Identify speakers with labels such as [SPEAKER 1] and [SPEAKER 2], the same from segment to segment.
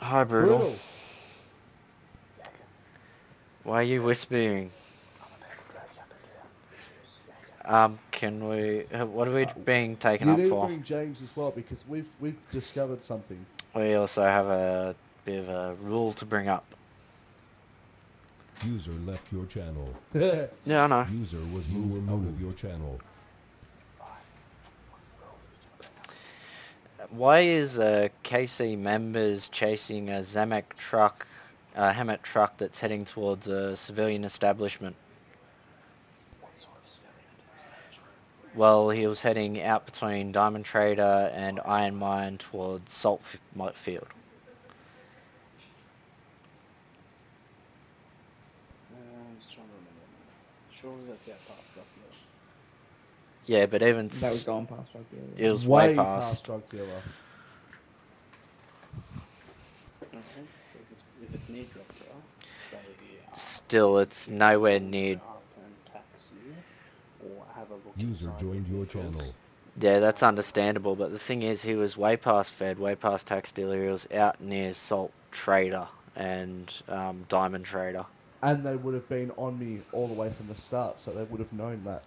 [SPEAKER 1] Hi, Brutal.
[SPEAKER 2] Brutal.
[SPEAKER 1] Why are you whispering? Can we... What are we being taken
[SPEAKER 2] You
[SPEAKER 1] up
[SPEAKER 2] need to
[SPEAKER 1] for?
[SPEAKER 2] bring James as well because we've discovered something.
[SPEAKER 1] We also have a bit of a rule to bring up.
[SPEAKER 3] User left your channel.
[SPEAKER 1] Yeah, I know.
[SPEAKER 3] User was moved out of your channel.
[SPEAKER 1] Why is KC members chasing a Zamek truck, a Hammett truck that's heading towards a civilian establishment? Well, he was heading out between Diamond Trader and Iron Mine towards Salt Field.
[SPEAKER 4] I'm just trying to remember. Surely that's out past Buffalo.
[SPEAKER 1] Yeah, but even
[SPEAKER 5] That was gone past right there.
[SPEAKER 1] it was way
[SPEAKER 2] past
[SPEAKER 1] past.
[SPEAKER 2] drug dealer.
[SPEAKER 4] Okay, so if it's near drop there, stay here.
[SPEAKER 1] Still, it's nowhere near.
[SPEAKER 4] Up and taxi, or have a look.
[SPEAKER 3] User
[SPEAKER 4] inside
[SPEAKER 3] joined
[SPEAKER 4] the
[SPEAKER 3] your
[SPEAKER 4] vehicles.
[SPEAKER 3] channel.
[SPEAKER 1] Yeah, that's understandable, but the thing is, he was way past Fed, way past Tax Dealer. He was out near Salt Trader and Diamond Trader.
[SPEAKER 2] And they would have been on me all the way from the start, so they would have known that.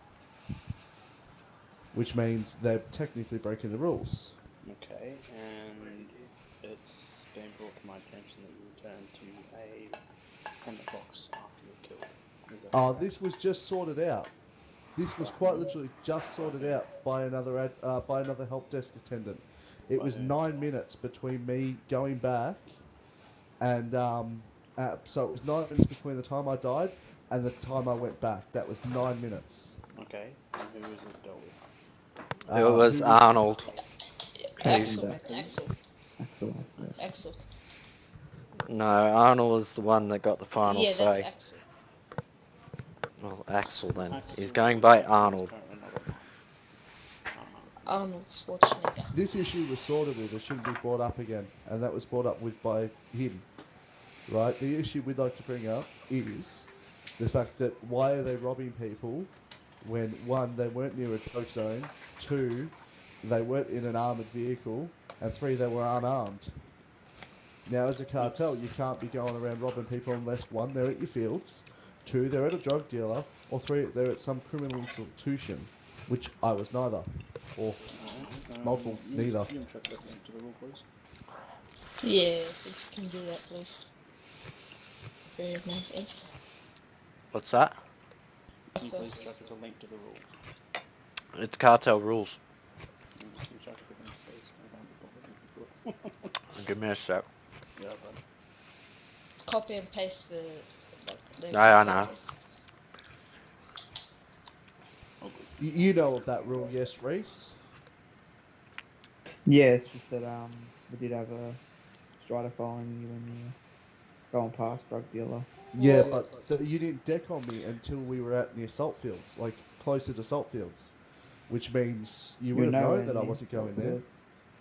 [SPEAKER 2] Which means they've technically broken the rules.
[SPEAKER 4] Okay, and it's been brought to my attention that you returned to a hammer box after you were killed. Is that
[SPEAKER 2] Oh,
[SPEAKER 4] correct?
[SPEAKER 2] this was just sorted out. This was quite literally just sorted out by another help desk attendant. It was 9 minutes between me going back and so it was 9 minutes between the time I died and the time I went back. That was 9 minutes.
[SPEAKER 4] Okay, and who is it dealt with?
[SPEAKER 1] It was Arnold.
[SPEAKER 5] Axel.
[SPEAKER 6] Axel.
[SPEAKER 1] No, Arnold was the one that got the final
[SPEAKER 6] Yeah, that's
[SPEAKER 1] say.
[SPEAKER 6] Axel.
[SPEAKER 1] Well, Axel then.
[SPEAKER 4] Axel-
[SPEAKER 1] He's going by
[SPEAKER 4] Axel is
[SPEAKER 1] Arnold.
[SPEAKER 4] currently not online.
[SPEAKER 6] Arnold Schwarzenegger.
[SPEAKER 2] This issue was sorted with. It shouldn't be brought up again, and that was brought up with by him. Right? The issue we'd like to bring up is the fact that why are they robbing people when, one, they weren't near a drug zone, two, they weren't in an armoured vehicle, and three, they were unarmed. Now, as a cartel, you can't be going around robbing people unless, one, they're at your fields, two, they're at a drug dealer, or three, they're at some criminal institution, which I was neither, or multiple, neither.
[SPEAKER 4] You can check that link to the rule, please.
[SPEAKER 6] Yeah, if you can do that, please. Very amazing.
[SPEAKER 1] What's that?
[SPEAKER 4] Can you please check us a link to the rule?
[SPEAKER 1] It's cartel rules.
[SPEAKER 4] Can you check us a link, please? I can't be bothered with the
[SPEAKER 1] Give me a sec.
[SPEAKER 4] Yeah, but
[SPEAKER 6] Copy and paste the.
[SPEAKER 1] No, I know.
[SPEAKER 2] You know of that rule, yes, Reese?
[SPEAKER 5] Yeah, it's just that we did have a strider following you when you were going past drug dealer.
[SPEAKER 2] Yeah, but you didn't deck on me until we were out near salt fields, like closer to salt fields, which means you would have known that I wasn't going there.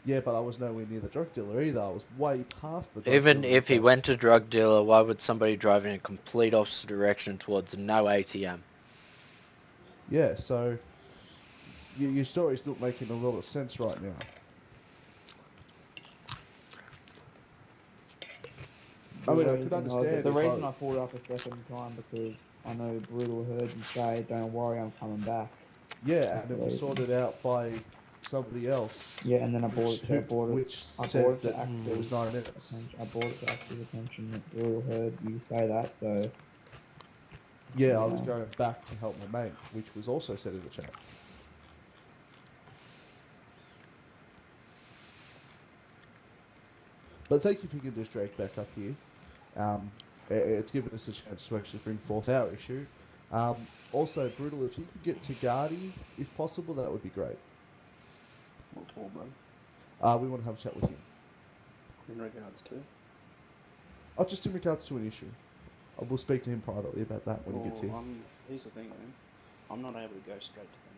[SPEAKER 2] Yeah, but I was nowhere near the drug dealer either. I was way past the drug
[SPEAKER 1] Even
[SPEAKER 2] dealer.
[SPEAKER 1] if he went to drug dealer, why would somebody drive in a complete opposite direction towards no ATM?
[SPEAKER 2] Yeah, so your story's not making a lot of sense right now. I mean, I could understand.
[SPEAKER 5] The reason I pulled it up a second time because I know Brutal heard you say, "Don't worry, I'm coming back."
[SPEAKER 2] Yeah, and it was sorted out by somebody else.
[SPEAKER 5] Yeah, and then I brought it to
[SPEAKER 2] said that
[SPEAKER 5] Axel.
[SPEAKER 2] it was 9 minutes.
[SPEAKER 5] I brought it to Axel's attention that Brutal heard you say that, so.
[SPEAKER 2] Yeah, I was going back to help my mate, which was also said in the chat. But thank you for getting us dragged back up here. It's given us a chance to actually bring forth our issue. Also, Brutal, if you could get to Gardy, if possible, that would be great.
[SPEAKER 4] what for, bro?
[SPEAKER 2] We want to have a chat with him.
[SPEAKER 4] In regards to?
[SPEAKER 2] Oh, just in regards to an issue. We'll speak to him privately about that when he gets here.
[SPEAKER 4] Here's the thing, man. I'm not able to go straight to them.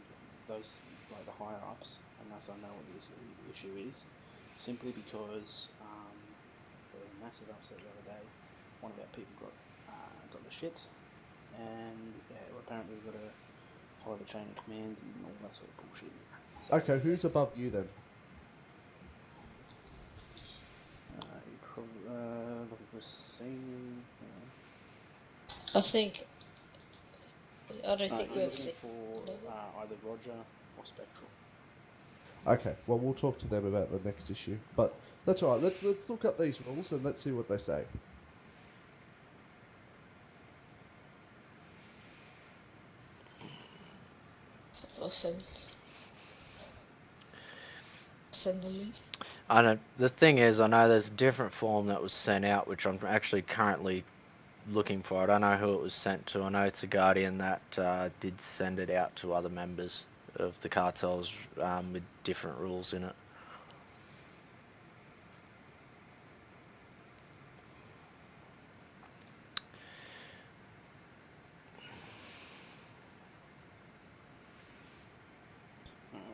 [SPEAKER 4] Those, like the higher ups, unless I know what the issue is. Simply because there was a massive upset the other day. One of our people got the shits, and yeah, well, apparently we've got to follow the chain of command and all that sort of bullshit. So,
[SPEAKER 2] Okay, who's above you then?
[SPEAKER 4] was seen.
[SPEAKER 6] I think. I don't
[SPEAKER 4] No,
[SPEAKER 6] think
[SPEAKER 4] you're
[SPEAKER 6] we've
[SPEAKER 4] looking
[SPEAKER 6] seen.
[SPEAKER 4] for either Roger or Spectral.
[SPEAKER 2] Okay, well we'll talk to them about the next issue, but that's all right. Let's look up these rules and let's see what they say.
[SPEAKER 6] I'll send the link.
[SPEAKER 1] I know. The thing is, I know there's a different form that was sent out, which I'm actually currently looking for. I don't know who it was sent to. I know it's a Guardian that did send it out to other members of the cartels with different rules in it.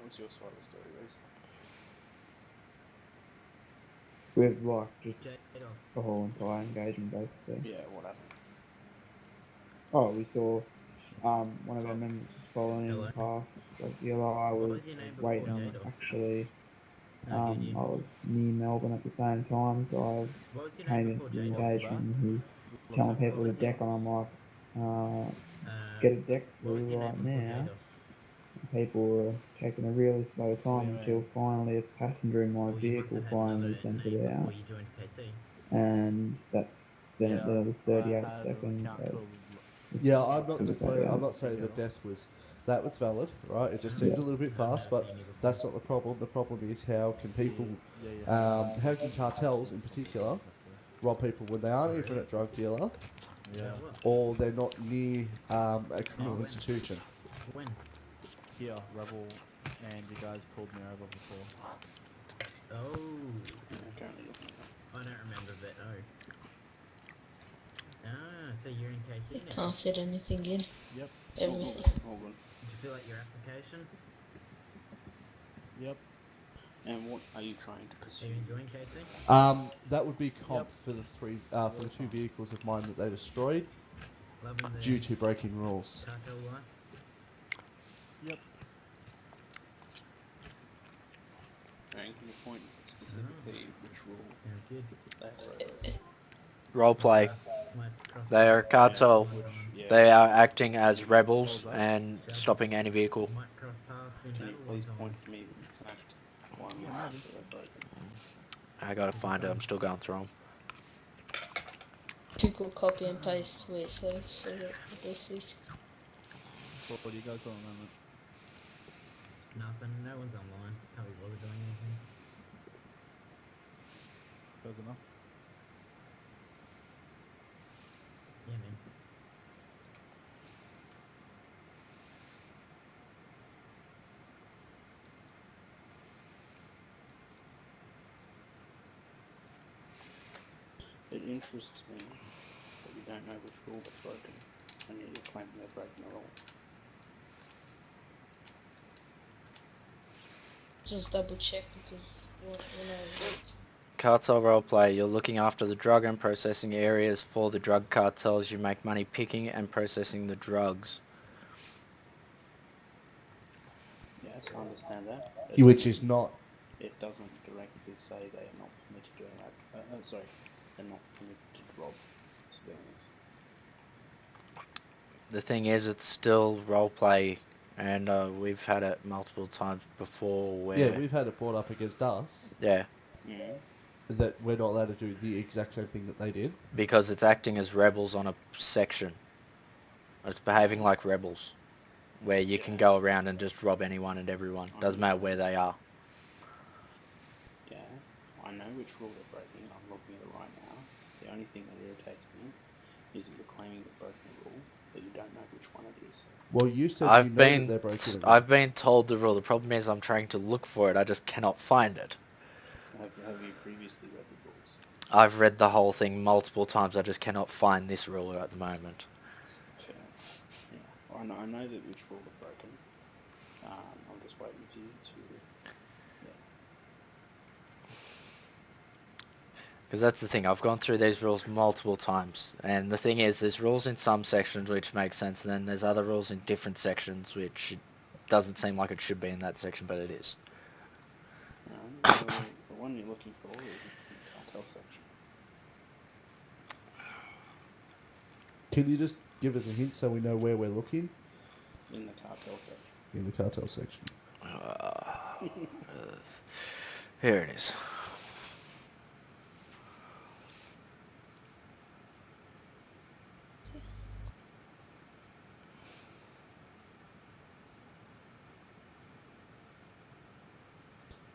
[SPEAKER 4] What's your side of the story, Reese?
[SPEAKER 5] With like just the whole entire engagement basically.
[SPEAKER 4] Yeah, what happened?
[SPEAKER 5] Oh, we saw one of our members was following in the past. Like the other I
[SPEAKER 7] What
[SPEAKER 5] was
[SPEAKER 7] was your name
[SPEAKER 5] waiting
[SPEAKER 7] before
[SPEAKER 5] on
[SPEAKER 7] Jado?
[SPEAKER 5] actually.
[SPEAKER 7] No, did you?
[SPEAKER 5] I was near Melbourne at the same time, so
[SPEAKER 7] What was
[SPEAKER 5] I
[SPEAKER 7] your
[SPEAKER 5] came
[SPEAKER 7] name
[SPEAKER 5] into
[SPEAKER 7] before
[SPEAKER 5] the
[SPEAKER 7] Jado?
[SPEAKER 5] engagement and he's telling people to deck on. I'm like, get a deck
[SPEAKER 7] What was
[SPEAKER 5] through
[SPEAKER 7] your
[SPEAKER 5] right
[SPEAKER 7] name before
[SPEAKER 5] now.
[SPEAKER 7] Jado?
[SPEAKER 5] People were taking a really slow time
[SPEAKER 7] Yeah,
[SPEAKER 5] until finally a passenger in my
[SPEAKER 7] Well, you must
[SPEAKER 5] vehicle
[SPEAKER 7] have had
[SPEAKER 5] finally
[SPEAKER 7] another
[SPEAKER 5] sent
[SPEAKER 7] name
[SPEAKER 5] it
[SPEAKER 7] before
[SPEAKER 5] out,
[SPEAKER 7] you joined KT.
[SPEAKER 5] and that's then at the other 38 seconds.
[SPEAKER 2] Yeah, I'm not
[SPEAKER 5] It was
[SPEAKER 2] declaring. I'm
[SPEAKER 5] like,
[SPEAKER 2] not saying the death was valid, right? It just seemed
[SPEAKER 5] Yeah.
[SPEAKER 2] a little bit
[SPEAKER 7] No, I've
[SPEAKER 2] fast,
[SPEAKER 7] never
[SPEAKER 2] but
[SPEAKER 7] seen you before.
[SPEAKER 2] that's not the problem. The problem is how can people, how can cartels in particular, rob people when they aren't even a drug dealer
[SPEAKER 7] Yeah. What?
[SPEAKER 2] or they're not near a criminal
[SPEAKER 7] when?
[SPEAKER 2] institution.
[SPEAKER 7] When?
[SPEAKER 8] Here, Rebel and you guys pulled me over before.
[SPEAKER 7] Oh,
[SPEAKER 4] Yeah, currently looking at
[SPEAKER 7] I don't remember that. Oh. Ah, so you're in KT
[SPEAKER 6] You
[SPEAKER 7] now.
[SPEAKER 6] can't fit anything in.
[SPEAKER 8] Yep.
[SPEAKER 6] Everything.
[SPEAKER 4] All good.
[SPEAKER 7] Did you fill out your application?
[SPEAKER 8] Yep.
[SPEAKER 4] And what are you trying to pursue?
[SPEAKER 7] Are you enjoying KT?
[SPEAKER 2] That would be comp for the two vehicles of mine that they destroyed
[SPEAKER 7] Loving the
[SPEAKER 2] due to breaking rules.
[SPEAKER 7] cartel life?
[SPEAKER 8] Yep.
[SPEAKER 4] And can you point specifically which rule
[SPEAKER 7] Sounds good.
[SPEAKER 4] they wrote?
[SPEAKER 1] Roleplay.
[SPEAKER 7] Might cross
[SPEAKER 1] They are a cartel.
[SPEAKER 4] Yeah.
[SPEAKER 1] They are acting as rebels and stopping any vehicle.
[SPEAKER 7] might cross paths in
[SPEAKER 4] Can you
[SPEAKER 7] battle
[SPEAKER 4] please
[SPEAKER 7] one
[SPEAKER 4] point
[SPEAKER 7] time.
[SPEAKER 4] to me the exact one
[SPEAKER 8] Yeah,
[SPEAKER 4] that
[SPEAKER 8] maybe.
[SPEAKER 4] they broken?
[SPEAKER 1] I gotta find it. I'm still going through them.
[SPEAKER 6] Typical copy and paste where it says so that they see.
[SPEAKER 8] What do you guys do at the moment?
[SPEAKER 7] Nothing. No one's online. Can't be bothered doing anything.
[SPEAKER 8] Close enough.
[SPEAKER 7] Yeah, man.
[SPEAKER 4] It interests me that you don't know which rule they've broken, and yet you're claiming they've broken the rule.
[SPEAKER 6] Just double check because when I
[SPEAKER 1] Cartel roleplay. You're looking after the drug and processing areas for the drug cartels. You make money picking and processing the drugs.
[SPEAKER 4] Yes, I understand that.
[SPEAKER 2] Which is not.
[SPEAKER 4] It doesn't directly say they are not permitted to sorry, they're not permitted to rob civilians.
[SPEAKER 1] The thing is, it's still roleplay, and we've had it multiple times before where...
[SPEAKER 2] Yeah, we've had it brought up against us
[SPEAKER 1] Yeah,
[SPEAKER 4] Mm.
[SPEAKER 2] that we're not allowed to do the exact same thing that they did.
[SPEAKER 1] because it's acting as rebels on a section. It's behaving like rebels, where you can go around and just rob anyone and everyone. Doesn't matter where they are.
[SPEAKER 4] Yeah, I know which rule they're breaking. I'm looking at it right now. The only thing that irritates me is that you're claiming you've broken a rule, but you don't know which one it is.
[SPEAKER 2] Well, you said
[SPEAKER 1] I've
[SPEAKER 2] you know
[SPEAKER 1] been,
[SPEAKER 2] that they're breaking it.
[SPEAKER 1] I've been told the rule. The problem is I'm trying to look for it. I just cannot find it.
[SPEAKER 4] Have you previously read the rules?
[SPEAKER 1] I've read the whole thing multiple times. I just cannot find this rule at the moment.
[SPEAKER 4] Fair. Yeah, well, I know that which rule they've broken. I'm just waiting for you to...
[SPEAKER 1] Because that's the thing, I've gone through these rules multiple times, and the thing is, there's rules in some sections which make sense, and then there's other rules in different sections which doesn't seem like it should be in that section, but it is.
[SPEAKER 4] The one you're looking for is in the cartel section.
[SPEAKER 2] Can you just give us a hint so we know where we're looking
[SPEAKER 4] in the cartel section.
[SPEAKER 2] in the cartel section?
[SPEAKER 1] Here it is.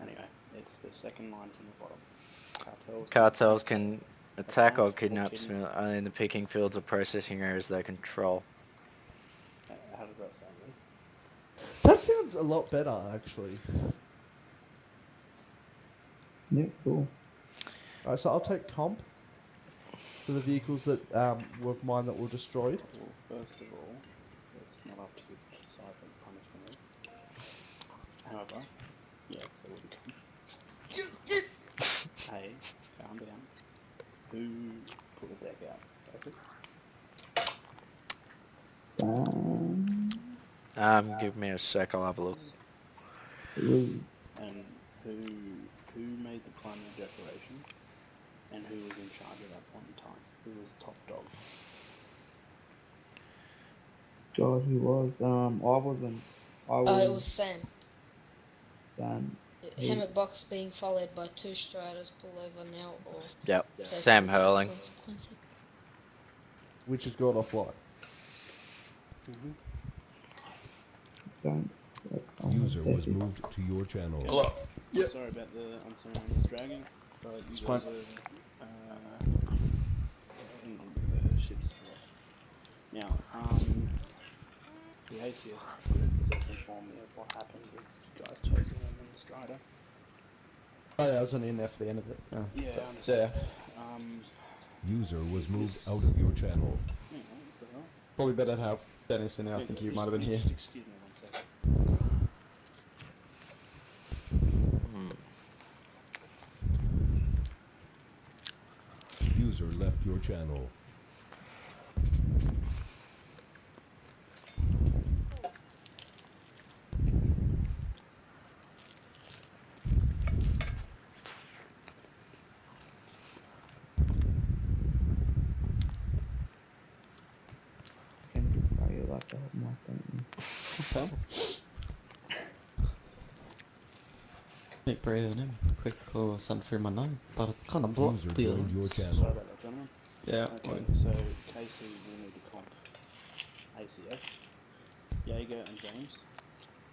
[SPEAKER 4] Anyway, it's the second line from the bottom.
[SPEAKER 1] Cartels can attack or kidnap civilians only in the picking fields or processing areas they control.
[SPEAKER 4] How does that sound, Liz?
[SPEAKER 2] That sounds a lot better, actually.
[SPEAKER 5] Yeah, cool.
[SPEAKER 2] Alright, so I'll take comp for the vehicles that were of mine that were destroyed.
[SPEAKER 4] Well, first of all, it's not up to you to decide what the punishment is. However, yes, there will be comp. Hey, calm down. Who put the deck out? David?
[SPEAKER 5] Sam.
[SPEAKER 1] Give me a sec, I'll have a look.
[SPEAKER 5] Lou.
[SPEAKER 4] And who made the primary declaration? And who was in charge at that point in time? Who was top dog?
[SPEAKER 5] God, who was? I wasn't. I was.
[SPEAKER 6] It was Sam.
[SPEAKER 5] Sam.
[SPEAKER 6] Him at box being followed by 2 striders pull over now or...
[SPEAKER 1] Yep,
[SPEAKER 4] Yeah.
[SPEAKER 1] Sam Hurling.
[SPEAKER 6] consequences.
[SPEAKER 2] Which has gone offline.
[SPEAKER 5] Thanks.
[SPEAKER 3] User was moved to your channel.
[SPEAKER 4] Hello. Yep. Sorry about the unceremonious dragging, but you
[SPEAKER 8] It's
[SPEAKER 4] guys
[SPEAKER 8] fine.
[SPEAKER 4] are in the shits. Now, the ACS group has just informed me of what happened with you guys chasing them in the Strider.
[SPEAKER 8] Oh yeah, I wasn't in there for the end of it. Oh.
[SPEAKER 4] Yeah, I understand.
[SPEAKER 3] User was moved out of your channel.
[SPEAKER 4] Hang on, what the hell?
[SPEAKER 8] Probably better to have Dennis in there. I
[SPEAKER 4] Yeah,
[SPEAKER 8] think
[SPEAKER 4] just-
[SPEAKER 8] he might have been here.
[SPEAKER 4] just excuse me 1 second.
[SPEAKER 3] User left your channel.
[SPEAKER 5] Can you buy you like a hot mic, don't you?
[SPEAKER 8] Okay. Keep breathing in. Quick or something through my nose, but it kind of blocked
[SPEAKER 3] User
[SPEAKER 8] the
[SPEAKER 3] joined your
[SPEAKER 4] Sorry
[SPEAKER 3] channel.
[SPEAKER 4] about that, gentlemen.
[SPEAKER 8] Yeah.
[SPEAKER 4] Okay, so Casey will need to comp ACS. Jaeger and James,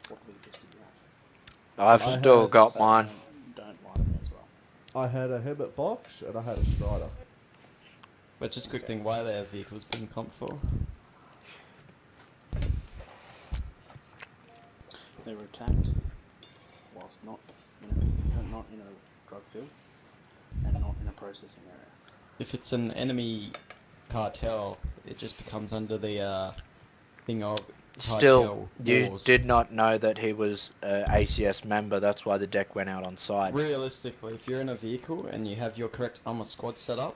[SPEAKER 4] what vehicles do you have?
[SPEAKER 1] I've
[SPEAKER 2] I
[SPEAKER 1] still
[SPEAKER 2] had-
[SPEAKER 1] got mine.
[SPEAKER 4] Don't lie to me as well.
[SPEAKER 2] I had a Herbert box and I had a Strider.
[SPEAKER 8] But just a quick thing, why are their vehicles being comped for?
[SPEAKER 4] They were attacked whilst not in a drug field and not in a processing area.
[SPEAKER 8] If it's an enemy cartel, it just becomes under the thing of
[SPEAKER 1] Still,
[SPEAKER 8] cartel
[SPEAKER 1] you
[SPEAKER 8] wars.
[SPEAKER 1] did not know that he was a ACS member, that's why the deck went out on side.
[SPEAKER 8] Realistically, if you're in a vehicle and you have your correct armor squad set up,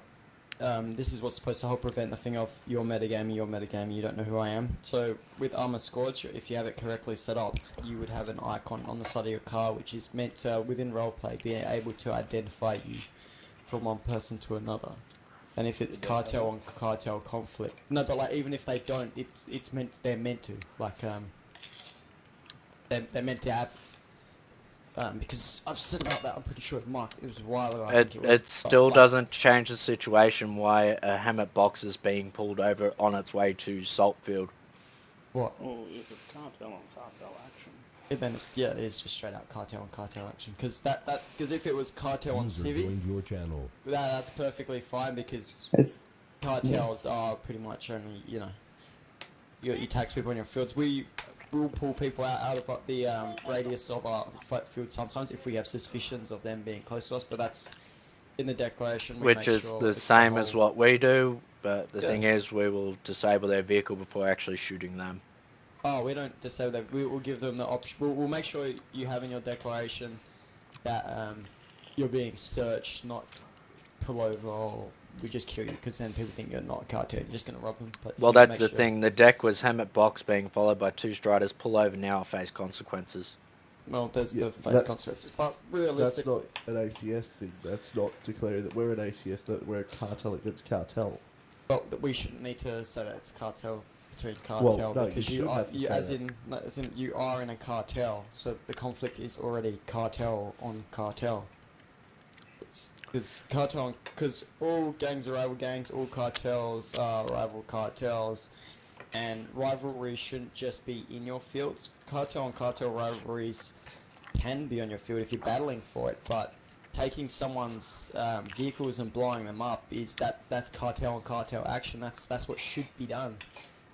[SPEAKER 8] this is what's supposed to help prevent the thing of your metagaming, you don't know who I am. So with armor squad, if you have it correctly set up, you would have an icon on the side of your car which is meant to, within roleplay, be able to identify you from one person to another. And if it's cartel on cartel conflict, no, but like even if they don't, they're meant to, like they're meant to have. Because I've said about that, I'm pretty sure, Mike, it was a while ago. I think
[SPEAKER 1] It
[SPEAKER 8] was, but,
[SPEAKER 1] still
[SPEAKER 8] like,
[SPEAKER 1] doesn't change the situation why a Hammett box is being pulled over on its way to Saltfield.
[SPEAKER 8] What?
[SPEAKER 4] Or if it's cartel on cartel action.
[SPEAKER 8] Then it's just straight out cartel on cartel action. Because because if it was cartel on
[SPEAKER 3] User
[SPEAKER 8] Civi,
[SPEAKER 3] joined your channel.
[SPEAKER 8] that's perfectly fine because
[SPEAKER 5] It's
[SPEAKER 8] cartels are pretty much only, you tax people on your fields. We will pull people out of the radius of our field sometimes if we have suspicions of them being close to us, but that's in the declaration. We
[SPEAKER 1] Which
[SPEAKER 8] make
[SPEAKER 1] is
[SPEAKER 8] sure
[SPEAKER 1] the
[SPEAKER 8] it's
[SPEAKER 1] same as
[SPEAKER 8] whole-
[SPEAKER 1] what we do, but the
[SPEAKER 8] Yeah.
[SPEAKER 1] thing is we will disable their vehicle before actually shooting them.
[SPEAKER 8] Oh, we don't disable that. We will give them the option. We'll make sure you have in your declaration that you're being searched, not pull over, or we just kill you, because then people think you're not a cartel. You're just going to rob them. But
[SPEAKER 1] Well,
[SPEAKER 8] you
[SPEAKER 1] that's
[SPEAKER 8] make
[SPEAKER 1] the
[SPEAKER 8] sure-
[SPEAKER 1] thing. The deck was Hammett box being followed by 2 striders. Pull over now or face consequences.
[SPEAKER 8] Well, there's
[SPEAKER 2] Yeah,
[SPEAKER 8] the face
[SPEAKER 2] that's-
[SPEAKER 8] consequences. But
[SPEAKER 2] That's
[SPEAKER 8] realistically,
[SPEAKER 2] not an ACS thing. That's not declaring that we're an ACS, that we're a cartel against cartel.
[SPEAKER 8] Well, we shouldn't need to say that it's cartel between cartel
[SPEAKER 2] no,
[SPEAKER 8] because
[SPEAKER 2] you should have to say
[SPEAKER 8] as
[SPEAKER 2] that.
[SPEAKER 8] in, no, as in you are in a cartel, so the conflict is already cartel on cartel. It's because all gangs are rival gangs, all cartels are rival cartels, and rivalries shouldn't just be in your fields. Cartel and cartel rivalries can be on your field if you're battling for it, but taking someone's vehicles and blowing them up that's cartel and cartel action. That's what should be done,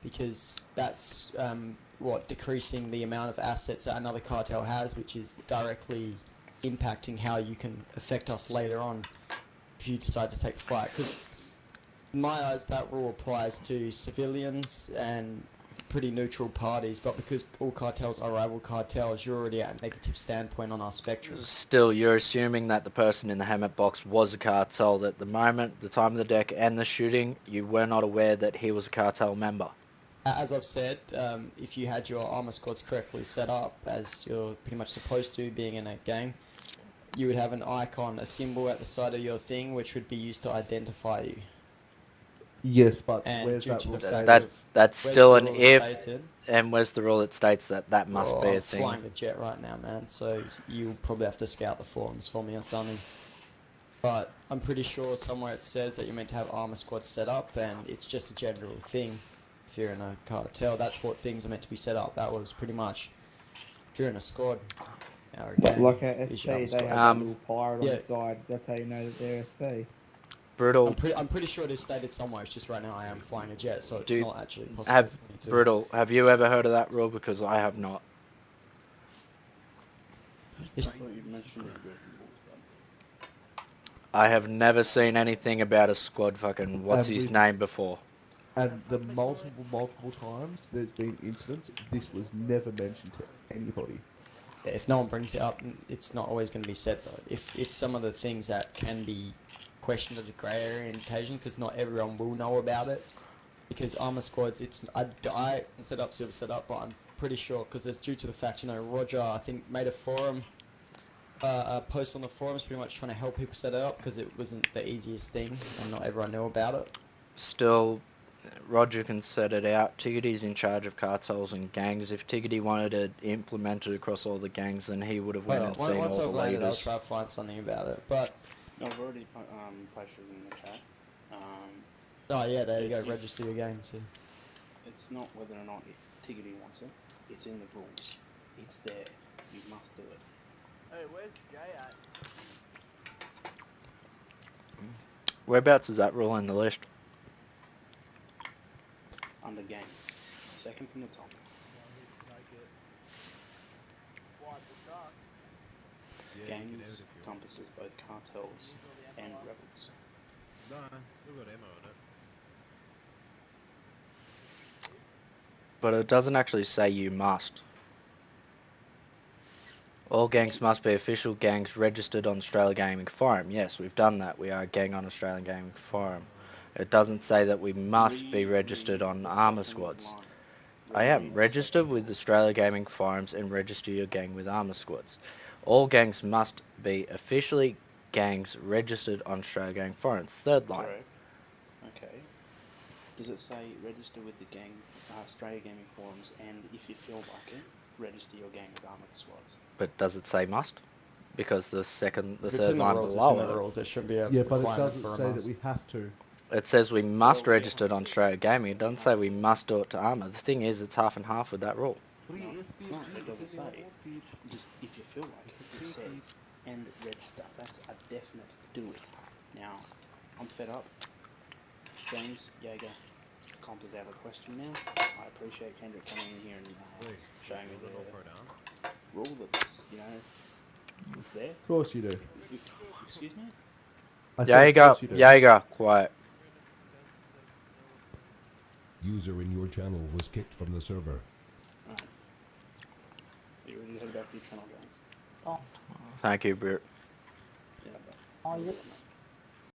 [SPEAKER 8] because that's what decreasing the amount of assets that another cartel has, which is directly impacting how you can affect us later on if you decide to take the fight. Because in my eyes, that rule applies to civilians and pretty neutral parties, but because all cartels are rival cartels, you're already at a negative standpoint on our spectrum.
[SPEAKER 1] Still, you're assuming that the person in the helmet box was a cartel. That the moment, the time of the deck and the shooting, you were not aware that he was a cartel member.
[SPEAKER 8] As I've said, if you had your armor squads correctly set up, as you're pretty much supposed to being in a gang, you would have an icon, a symbol at the side of your thing, which would be used to identify you.
[SPEAKER 2] Yes, but
[SPEAKER 8] And
[SPEAKER 2] where's
[SPEAKER 8] due
[SPEAKER 2] that
[SPEAKER 8] to
[SPEAKER 2] rule
[SPEAKER 8] the
[SPEAKER 2] stated?
[SPEAKER 8] fact
[SPEAKER 1] That's
[SPEAKER 8] Where's
[SPEAKER 1] still
[SPEAKER 8] the
[SPEAKER 1] an
[SPEAKER 8] rule
[SPEAKER 1] if,
[SPEAKER 8] stated?
[SPEAKER 1] and where's the rule that states that must be
[SPEAKER 8] I'm
[SPEAKER 1] a thing?
[SPEAKER 8] flying a jet right now, man, so you'll probably have to scout the forums for me or something. But I'm pretty sure somewhere it says that you're meant to have armor squads set up, and it's just a general thing. If you're in a cartel, that's what things are meant to be set up. That was pretty much, if you're in a squad, or a
[SPEAKER 5] But
[SPEAKER 8] gang,
[SPEAKER 5] like a
[SPEAKER 8] is
[SPEAKER 5] SP,
[SPEAKER 8] your armor
[SPEAKER 5] they
[SPEAKER 8] squad.
[SPEAKER 5] have a little pirate on
[SPEAKER 8] yeah.
[SPEAKER 5] the side. That's how you know that they're SP.
[SPEAKER 1] Brutal,
[SPEAKER 8] I'm pretty sure it is stated somewhere. It's just right now I am flying a jet, so it's
[SPEAKER 1] Dude,
[SPEAKER 8] not actually possible
[SPEAKER 1] have
[SPEAKER 8] for me to.
[SPEAKER 1] Brutal. Have you ever heard of that rule? Because I have not.
[SPEAKER 8] It's-
[SPEAKER 4] I thought you mentioned it.
[SPEAKER 1] I have never seen anything about a squad fucking what's his
[SPEAKER 2] we've-
[SPEAKER 1] name before.
[SPEAKER 2] And the multiple times there's been incidents, this was never mentioned to anybody.
[SPEAKER 8] Yeah, if no one brings it up, it's not always going to be said though. If it's some of the things that can be questioned as a grey area in occasion, because not everyone will know about it. Because armor squads, I set up, Silver set up, but I'm pretty sure because it's due to the fact, you know, Roger I think made a forum, a post on the forums, pretty much trying to help people set it up because it wasn't the easiest thing and not everyone knew about it.
[SPEAKER 1] Still, Roger can set it out. Tiggity's in charge of cartels and gangs. If Tiggity wanted to implement it across all the gangs, then he would have went and seen
[SPEAKER 8] Once
[SPEAKER 1] all
[SPEAKER 8] I've
[SPEAKER 1] the
[SPEAKER 8] landed, I'll
[SPEAKER 1] leaders.
[SPEAKER 8] try to find something about it. But
[SPEAKER 4] No, I've already posted it in the chat.
[SPEAKER 8] oh yeah, there you go. Register your gang. See.
[SPEAKER 4] It's not whether or not Tiggity wants it. It's in the rules. It's there. You must do it.
[SPEAKER 9] Hey, where's Jay at?
[SPEAKER 1] Whereabouts is that rule in the list?
[SPEAKER 4] Under gangs. Second from the top.
[SPEAKER 9] Why, the dark?
[SPEAKER 4] Gangs encompasses both cartels and rebels.
[SPEAKER 7] No, we've got ammo on it.
[SPEAKER 1] But it doesn't actually say you must. All gangs must be official gangs registered on Australian Gaming Forum. Yes, we've done that. We are a gang on Australian Gaming Forum. It doesn't say that we must be registered on armour squads. I am registered with Australia Gaming Forums and register your gang with armour squads. All gangs must be officially gangs registered on Australia Gaming Forums. Third line.
[SPEAKER 4] Correct. Okay. Does it say register with the gang, Australia Gaming Forums, and if you feel like it, register your gang with armour squads?
[SPEAKER 1] But does it say must? Because the
[SPEAKER 8] If it's
[SPEAKER 1] third
[SPEAKER 8] in the
[SPEAKER 1] line
[SPEAKER 8] rules, it's
[SPEAKER 1] below
[SPEAKER 8] in the
[SPEAKER 1] it,
[SPEAKER 8] rules. There shouldn't be a
[SPEAKER 2] Yeah, but it
[SPEAKER 8] requirement
[SPEAKER 2] doesn't
[SPEAKER 8] for a
[SPEAKER 2] say that
[SPEAKER 8] must.
[SPEAKER 2] we have to.
[SPEAKER 1] it says we must
[SPEAKER 4] Well, we
[SPEAKER 1] register it
[SPEAKER 4] have
[SPEAKER 1] on
[SPEAKER 4] to.
[SPEAKER 1] Australia Gaming. It doesn't say we must do it to armour. The thing is, it's half and half with that rule.
[SPEAKER 4] No, it's not. It doesn't say. Just if you feel like it, it says and register. That's a definite do it. Now, I'm fed up. James, Jaeger, comp is out of the question now. I appreciate Kendrick coming in here and showing me the rule that's, you know, it's there.
[SPEAKER 2] Of course you do.
[SPEAKER 4] Excuse me?
[SPEAKER 2] I said, of
[SPEAKER 1] Jaeger,
[SPEAKER 2] course you do.
[SPEAKER 1] Jaeger, quiet.
[SPEAKER 3] User in your channel was kicked from the server.
[SPEAKER 4] Alright. You ready to head back to your channel, James?
[SPEAKER 6] Oh,
[SPEAKER 1] Thank you, Brit.
[SPEAKER 4] Yeah,
[SPEAKER 6] oh, yeah.
[SPEAKER 4] but